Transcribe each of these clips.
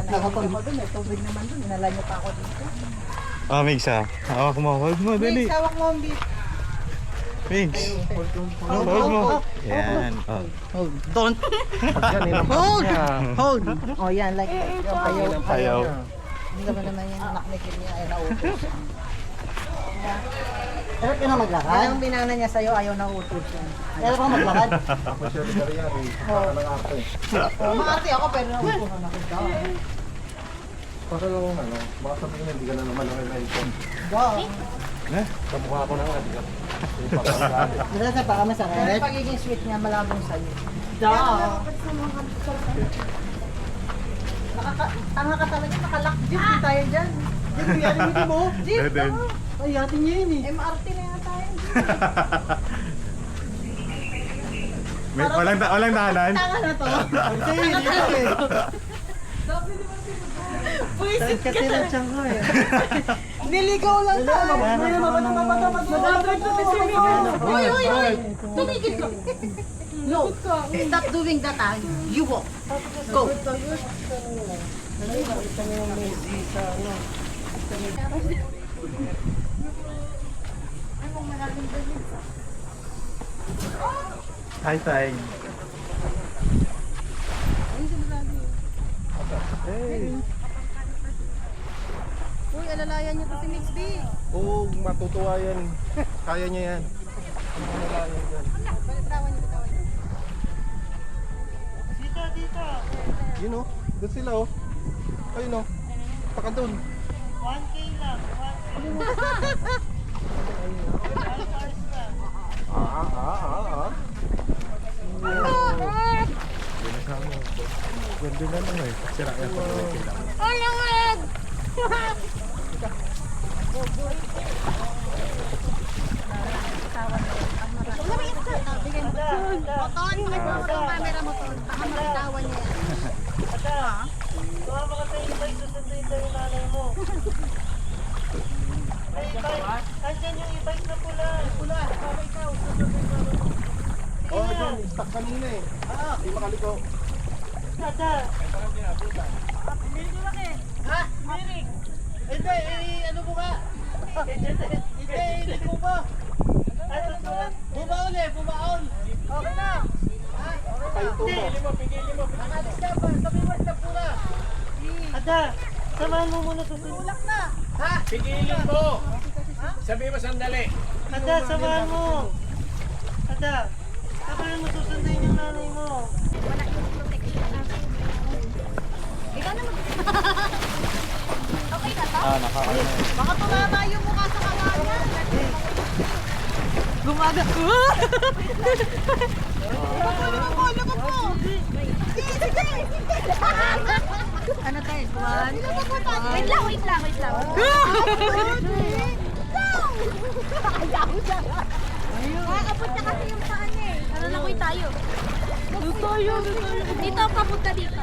Nakapag mo dun, may tubig naman dun. Inala niyo pa ako dito. Ah, Migs ah. Hawak mo. Hold mo, dali. Sawak mo ang beef. Migs. Hold mo. Yan. Oh. Hold. Don't. Hold. Hold. Oh, yan. Like that. Ayaw. Ayaw. Hindi naman naman yung anak ni Kim niya ay nautos. Pero ka na maglakad? Yung binana niya sa'yo, ayaw nautos yan. Pero ka maglakad? Ako siya rin kaya rin. Nang arte. Maarte ako pero nautos na nakita. Para lang ano, baka sabihin hindi ka na naman ang religion. Eh? Kamukha ko na nga, di ka. Dito sa baka masakit. Pero pagiging sweet niya, malabong sa'yo. Tanga ka talaga, nakalak jeep di tayo dyan. Jeep, yan hindi mo. Jeep, Dead. ay yatin niya yun eh. MRT na nga tayo. Walang dahanan. Tanga na to. Sa'yo hindi eh. Puisit ka na. Ko eh. Niligaw lang tayo. Uy, uy, uy. Tumigil ka. No, stop doing that. You walk. Go. Hi, Tay. Uy, alalayan niyo to si Mix B. Oo, matutuwa yan. Kaya niya yan. Ano ka nila yan dyan? Bitawan niyo, bitawan niyo. Dito. Yun o, doon sila o. Ayun o, taka doon. 1K lang. 1K. Ganda na lang eh. Sira ka pa. Moton, camera mo to. Baka makitawan niya yan. Sumama ka sa e-bike, susunduin tayo yung nanay mo. Ay, e-bike. Andyan yung e-bike na pula. Pula, baka ikaw. Oo, oh, dyan, stuck kanina eh. Hindi makaligaw. Ada. Mirig lang eh. Ha? Mirig. Hindi, ano mo ka? Hindi mo ba? Bumaon eh, bumaon. Okay na. Pigilin mo. Nakalis ka pa, sabi mo na pula. Ada, samahan mo muna to. Ulak na. Ha? Pigilin mo! Sabi mo sandali. Ada, samahan mo. Ada, samahan mo, susundin yung nanay mo. Ikaw naman. Okay na to? Nakaano. Baka tumama yung mukha sa kawayan. Gumaga. Lubog mo. Sige. Ano tayo? One. Wait lang. Kakapot na kasi yung paan eh. Ano na kuy tayo? Dito, papunta dito.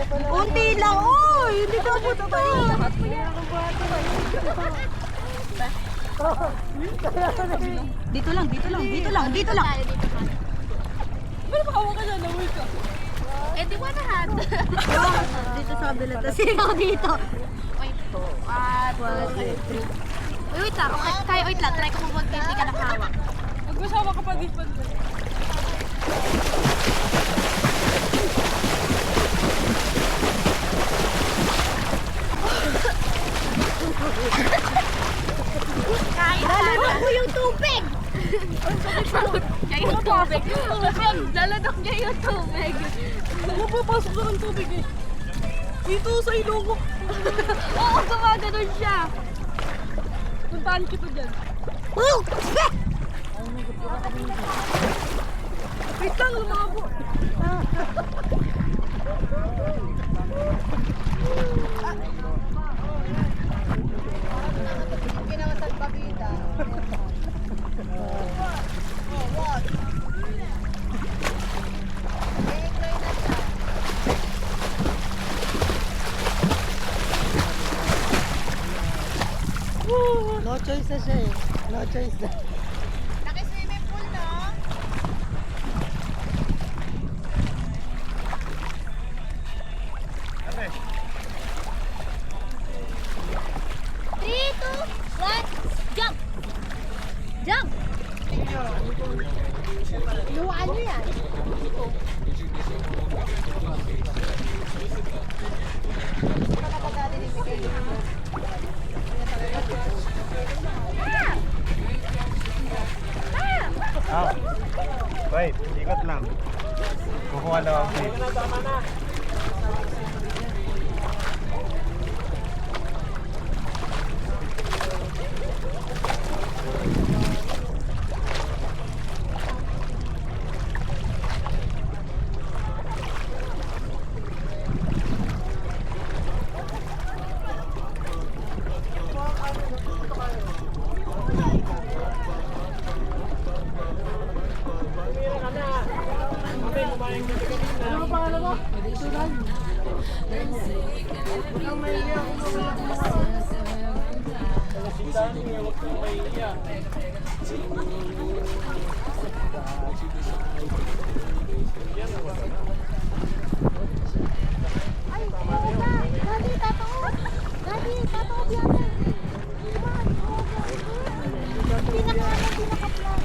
Kunti lang, oy! Hindi ka punta. Dito lang. Pero makawa ka na, nawal ka. Eh, di ba nahan? Dito sa kabila, tapos ikaw dito. Wait, 1, 2, 3. Wait lang, okay, wait lang. Try ko kung hindi ka nakahawak. Magmasawa ka pa dito. Lalanok mo yung tubig! Lalanok niya yung tubig. Napapasok na ng tubig eh. Dito sa ilong ko. Oo, gumaganon siya. Puntahan kita dyan. Wait lang, lumabo. Ginawa sa pabida. What? No choice na siya eh. No choice na. Naki-swimming pool na. 3, 2, 1, jump! Jump! Luwaan nyo yan. Ah. Wait, ikot lang. Kukuha lang ako. Ay, Daddy, tatao. Daddy, tatao biyan. Pinaka-plan.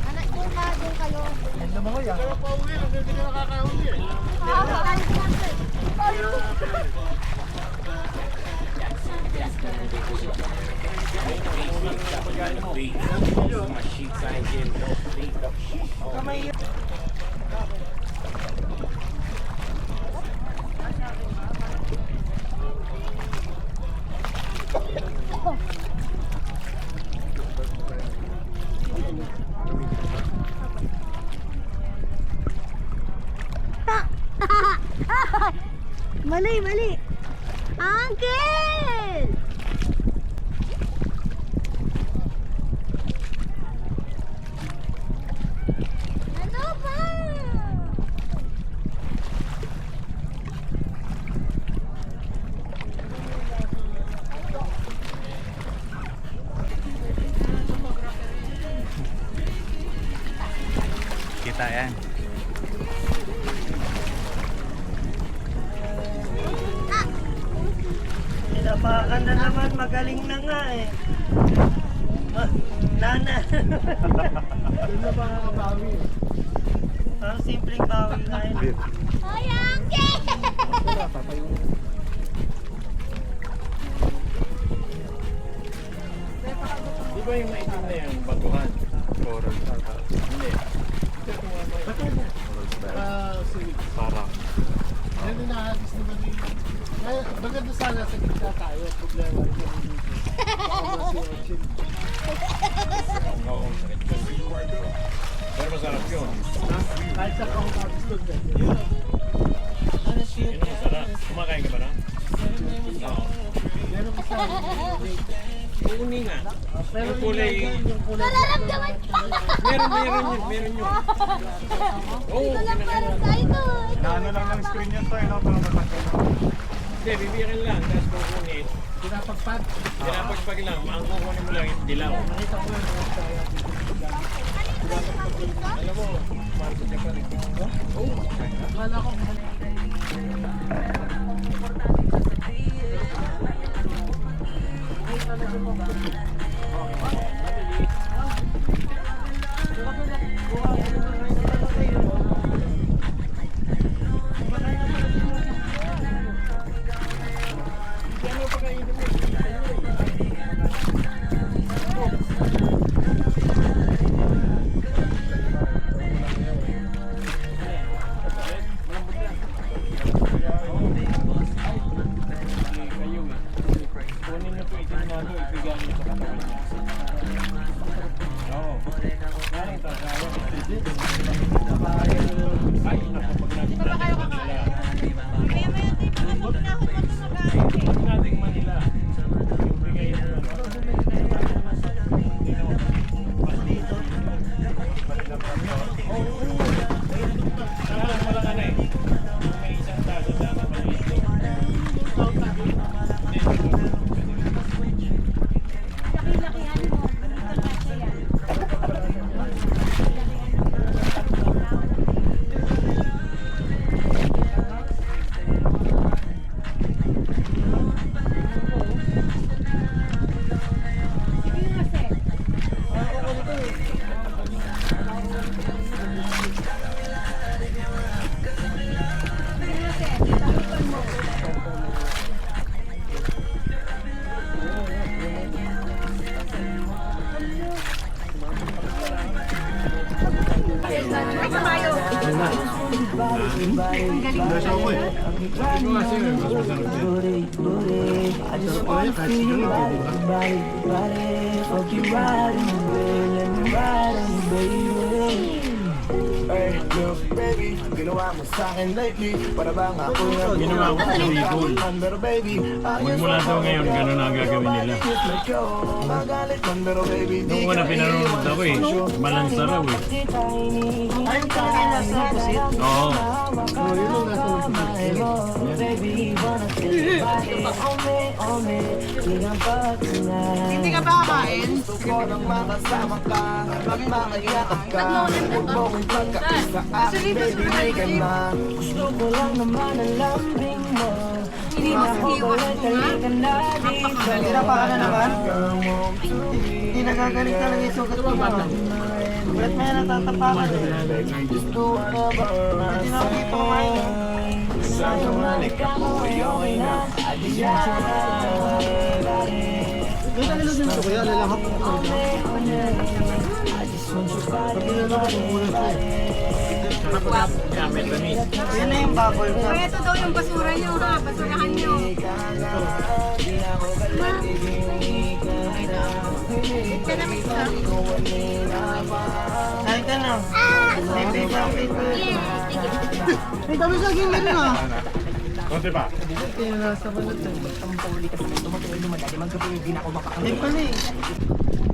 Anak ko ka, doon kayo. Pero pauwi, hindi ka nakakauwi eh. My sheets, I ain't getting no sleep. Mali, mali. Uncle! Ano ba? Kita yan. Tinapakan na naman, magaling na nga eh. Nana. Doon na ba nakakabawi? Parang simpleng bawi nga yun. Bit. Ay, Uncle! Wala, tatayo. Di ba yung maitim na yung batuhan? Coral. Hindi. Coral style. Sweet. Parang. Yan yung nakahagis naman yung... Kaya, maganda sana sa gitna tayo. Problema rin yung dito. Tama si Orchid. Oo, sakit. Pero masarap yun. Kahit sa pang-hagis doon din. Yun ang masarap. Kumakain ka ba na? Oo. Meron ko sa... Uni nga. Pero Yung kulay... yung kulay... Nararamdaman pa! Meron yun. Oo, Walang pinakain parang mo. sa ito. Naano lang ng screen yan to, no? Para matanggal. Hindi, bibigyan lang. Tapos kukunin. Pinapagpad. Pinapagpag lang. Ang kukunin mo lang yung dilaw. Nakita ko yun. Alam mo, Marco ka pa rin. Oo. Akala ko... Dasa ako eh. Ito kasi mas masarap din. Hey, look, baby, ginawa mo sa'kin lately. Para bang ako yung Ginawa ko sa Bicol. Pero baby, Magmula daw ngayon, gano'n ang gagawin nila. magalit man, pero baby, di Nung una pinanonood ako eh, malansa raw eh. Ayun talaga yung nasa pusit. Oo. Yun ang nasa pusit. Hindi ka ba kakain? makasama ka, magmakayakap ka. Huwag mo kong pagkaisa akin, baby, may ka na. Gusto ko lang naman ang lambing mo. Iniwas-iwas ko nga. Hirap ka na naman. Hindi nagagaling talaga yung sugat mo. Ba't may natatapakan eh? Gusto ko na ba Hindi na ako dito kumain. Sana malik ako, okay na. Yung talilog nito kuya, lalahap ko. Pag nilalakap ko muna siya eh. Kaya may tamis. Yan na yung bubble So, gum. ito daw yung basura nyo ha. Basurahan nyo. Ka na mix ha? Kain ka na. May pizza, pizza. Yes. Sige. May dami sa gilid na. Konti pa. Kaya nasa balat eh. Hindi pala eh.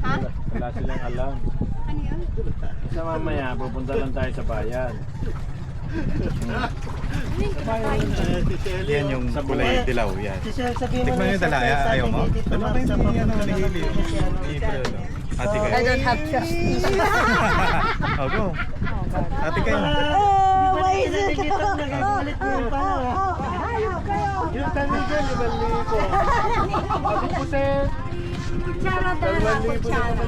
Ha? Wala silang alam. Ano yun? Sa mamaya, pupunta lang tayo sa bayan. Yan yung kulay dilaw, yan. Si Shell, sabihin mo Tikman na yung sa dalaya, sa ayaw mo? dito Ano na kayo sa ni ano, papunta ni na Hili? April, no? Ate kayo. I don't have trust. Oh, go. Ate kayo. Why is it? Nagagalit mo yung parang. Yung tanigan, 5,000. Kutsara dala, kutsara.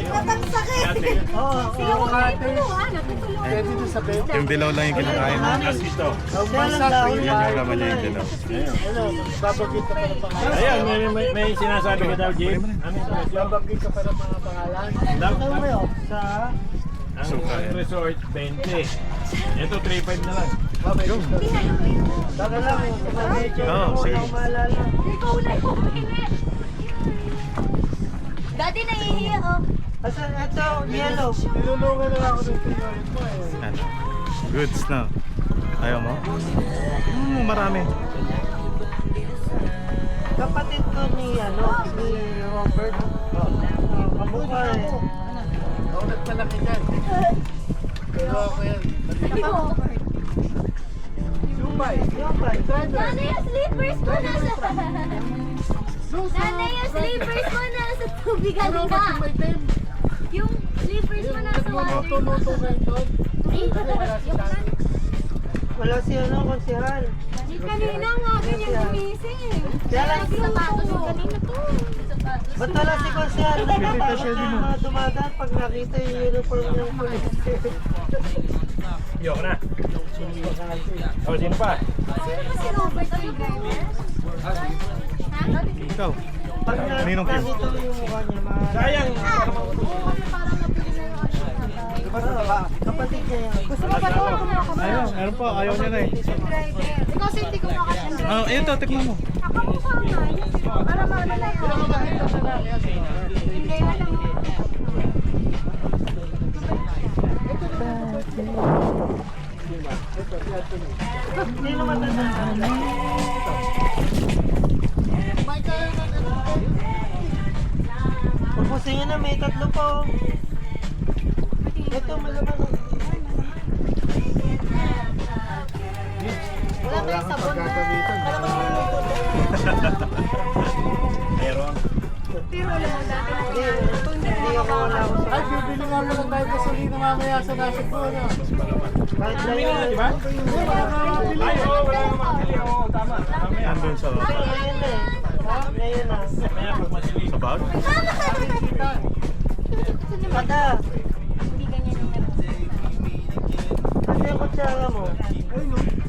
Ang sakit. Oo. Sige mo natutulungan. Natutulungan. Kaya dito sa bed. Yung dilaw lang yung kinakain mo. As ito. Ang Kaya lang basak, daw. Yan yung laman niya yung dilaw. Ano, babagit ka pa ng pangalan. Ayan, may sinasabi ka daw, Jim. Ano ito? Babagit ka pa ng mga pangalan. Ano mo yun? Sa... Ang resort, 20. Ito, 3.5 na lang. Baka lang yung medyo Oo, sige. wala akong maalala. Ikaw na yung pinit. Dati nahihiya oh. Asan ito? Yellow. Tinulungan na lang ako ng pingalit mo eh. Ano? Goods na. Ayaw mo? Marami. Kapatid ko ni Robert. Kamukha eh. Ako nagpalaki dyan. Pero ako yan. Sumpay. Nanay, yung slippers ko nasa... Nanay, yung slippers ko nasa tubig halika. Yung slippers mo nasa water. Luto kayo doon. Wala si konsihal. Kanina nga, ganyan gumising eh. Kaya lang, Sapatos ko kanina to. ba't wala si konsihal? Nagtatakot na dumadaan pag nakita yung uniform ng police. Yok na. O, sino pa? Sino ba si Robert yung driver? Ha? Ikaw. Pag Kaninong cute? nakita yung mukha niya, Sayang. Oo, parang nabili na yung ano. kapatid niya yan. Gusto mo ba ito? Ayaw, meron pa. Ayaw niya na eh. Ikaw kasi hindi ko makasya. Oh, ito, tikman mo. Ako mo pa nga. Para malala yun. Hindi na lang. Sino matanda? Pupusin niyo na, may tatlo po. Ito, malaman. Wala tayong sabon na. Wala ko niluluto. Meron. Pero alam mo dati na Hindi ako wala ako sa... Ay, bibili nga muna tayo gasolina mamaya sa nasa ko. Kahit na yun. Di ba? Ay, oo, wala nang makabili. Oo, tama. Mamaya. Andun sa Ngayon na eh. Ngayon na. Mamaya, pag masili. sa bag. Kada, Hindi ganyan yung meron. kasi ang kutsara mo.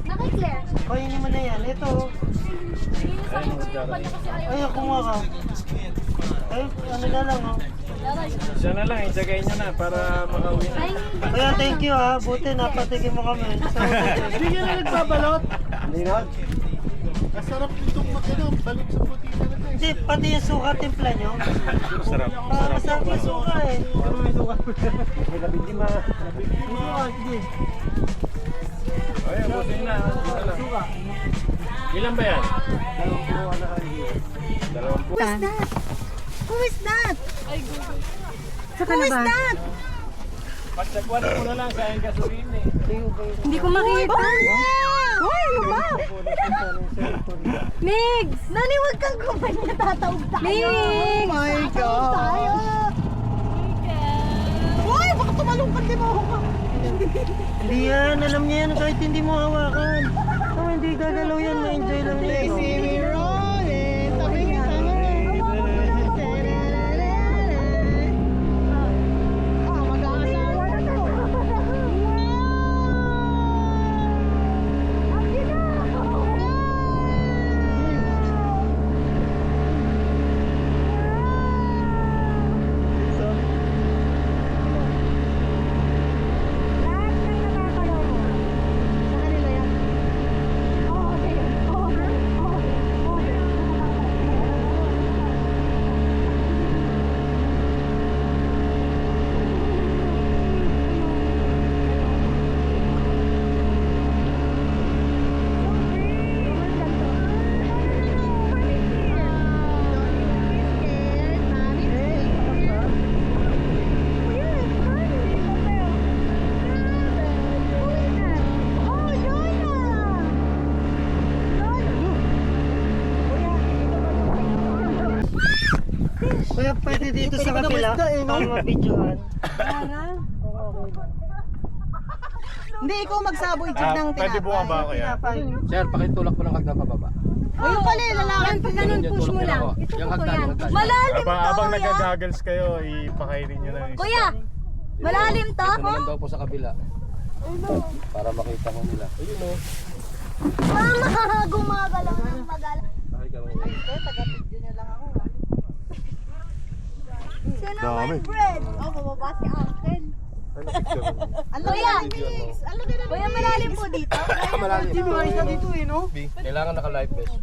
Nakiklear. Kainin mo na yan. Ito. Yung sa yung pala kasi ayaw. Ay, kumuha ka. Ay, ano na lang oh. Siya na lang, isagay nyo na para makauwi na. Kaya thank you ha, buti napatikim mo kami. Hindi ka na nagbabalot. Hindi na. Masarap itong balot sa puti talaga. Hindi, pati yung suka timpla nyo. Sarap. Masarap yung suka eh. May nabigima. Ayun, busin na. Ilan ba yan? Dalawang Who is that? Who is that? Who is that? Pagsagwan mo na lang sa aking gasolina eh. Hindi ko makita. Hoy, ano ba? Migs! Nani, huwag kang kumpanya, tataog tayo. Migs! Oh my God! Tayo. Hoy, baka tumalungkad din mo ako. Hindi yan, alam niya yan kahit hindi mo hawakan. Oh, hindi gagalaw yan, ma-enjoy lang yan. Tabi ka sa mag-aasawa na to. Kaya pwede dito sa kapila, para mapidyohan. Hindi, ikaw magsaboy dyan ng tinapay. Pwede buka ba kaya? Sir, pakitulak mo ng hagdan pababa. O yung pala, lalaki. Pag ganun, push mo lang. Ito Yung po hagdan, yan. yung hagdan. Malalim to, Habang kuya. nagka-goggles kayo, ipakainin nyo na yung Kuya, malalim to? Ito naman daw po sa kabila. Para makita ko nila. Ayun o. Mama, gumagalaw ng magalaw. Sino may bread? Oh, bababa si Uncle. Kuya, kuya, malalim po dito. Malalim. Hindi mo isa dito eh, no? Kailangan naka-live vest.